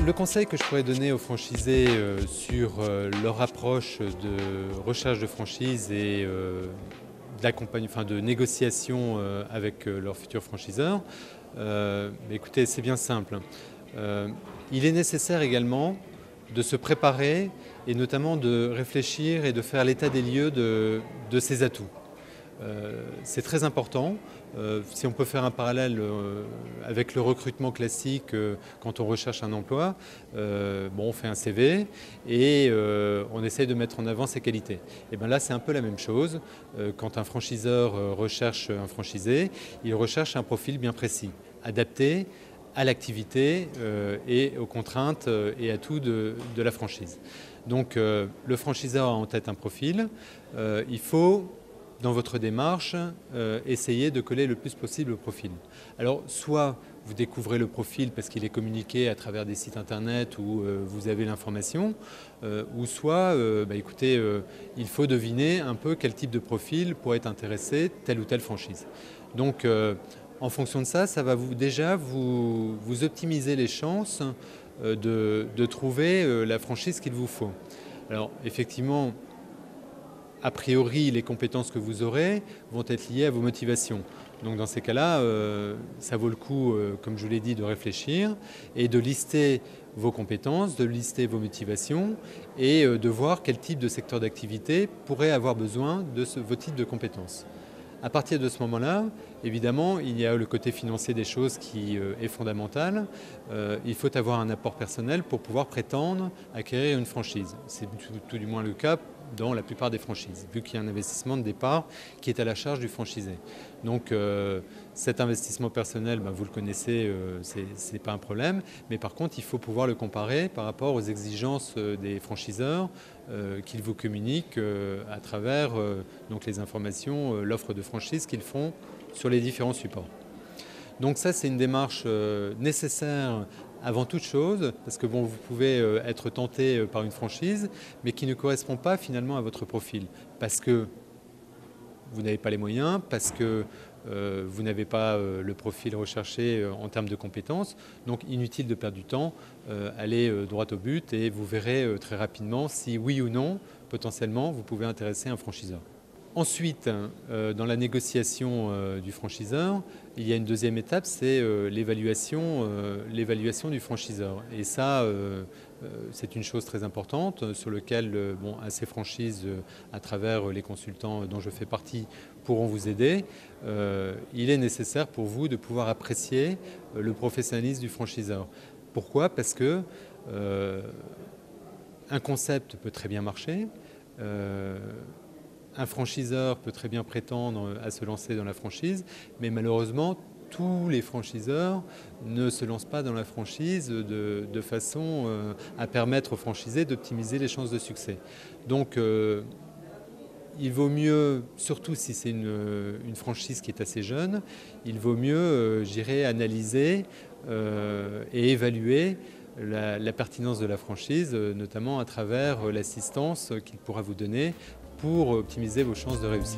Le conseil que je pourrais donner aux franchisés sur leur approche de recherche de franchise et de négociation avec leurs futurs franchiseurs, écoutez, c'est bien simple. Il est nécessaire également de se préparer et notamment de réfléchir et de faire l'état des lieux de ses atouts. C'est très important. Si on peut faire un parallèle avec le recrutement classique quand on recherche un emploi, on fait un CV et on essaye de mettre en avant ses qualités. Et bien là, c'est un peu la même chose. Quand un franchiseur recherche un franchisé, il recherche un profil bien précis, adapté à l'activité et aux contraintes et atouts de la franchise. Donc le franchiseur a en tête un profil. Il faut, dans votre démarche, essayer de coller le plus possible au profil. Alors, soit vous découvrez le profil parce qu'il est communiqué à travers des sites internet où vous avez l'information, ou soit, il faut deviner un peu quel type de profil pourrait intéresser telle ou telle franchise. Donc, en fonction de ça, ça va vous optimiser les chances de trouver la franchise qu'il vous faut. Alors, effectivement, a priori, les compétences que vous aurez vont être liées à vos motivations. Donc dans ces cas-là, ça vaut le coup, comme je vous l'ai dit, de réfléchir et de lister vos compétences, de lister vos motivations et de voir quel type de secteur d'activité pourrait avoir besoin de vos types de compétences. À partir de ce moment-là, évidemment, il y a le côté financier des choses qui est fondamental. Il faut avoir un apport personnel pour pouvoir prétendre acquérir une franchise. C'est tout du moins le cas dans la plupart des franchises, vu qu'il y a un investissement de départ qui est à la charge du franchisé. Donc cet investissement personnel, vous le connaissez, ce n'est pas un problème, mais par contre il faut pouvoir le comparer par rapport aux exigences des franchiseurs qu'ils vous communiquent à travers les informations, l'offre de franchise qu'ils font sur les différents supports. Donc ça, c'est une démarche nécessaire avant toute chose, parce que vous pouvez être tenté par une franchise, mais qui ne correspond pas finalement à votre profil, parce que vous n'avez pas les moyens, parce que vous n'avez pas le profil recherché en termes de compétences. Donc inutile de perdre du temps, allez droit au but et vous verrez très rapidement si oui ou non, potentiellement, vous pouvez intéresser un franchiseur. Ensuite, dans la négociation du franchiseur, il y a une deuxième étape, c'est l'évaluation du franchiseur. Et ça, c'est une chose très importante sur laquelle ces franchises, à travers les consultants dont je fais partie, pourront vous aider. Il est nécessaire pour vous de pouvoir apprécier le professionnalisme du franchiseur. Pourquoi ? Parce que un concept peut très bien marcher. Un franchiseur peut très bien prétendre à se lancer dans la franchise, mais malheureusement, tous les franchiseurs ne se lancent pas dans la franchise de façon à permettre aux franchisés d'optimiser les chances de succès. Donc, il vaut mieux, surtout si c'est une franchise qui est assez jeune, il vaut mieux, analyser et évaluer la pertinence de la franchise, notamment à travers l'assistance qu'il pourra vous donner pour optimiser vos chances de réussite.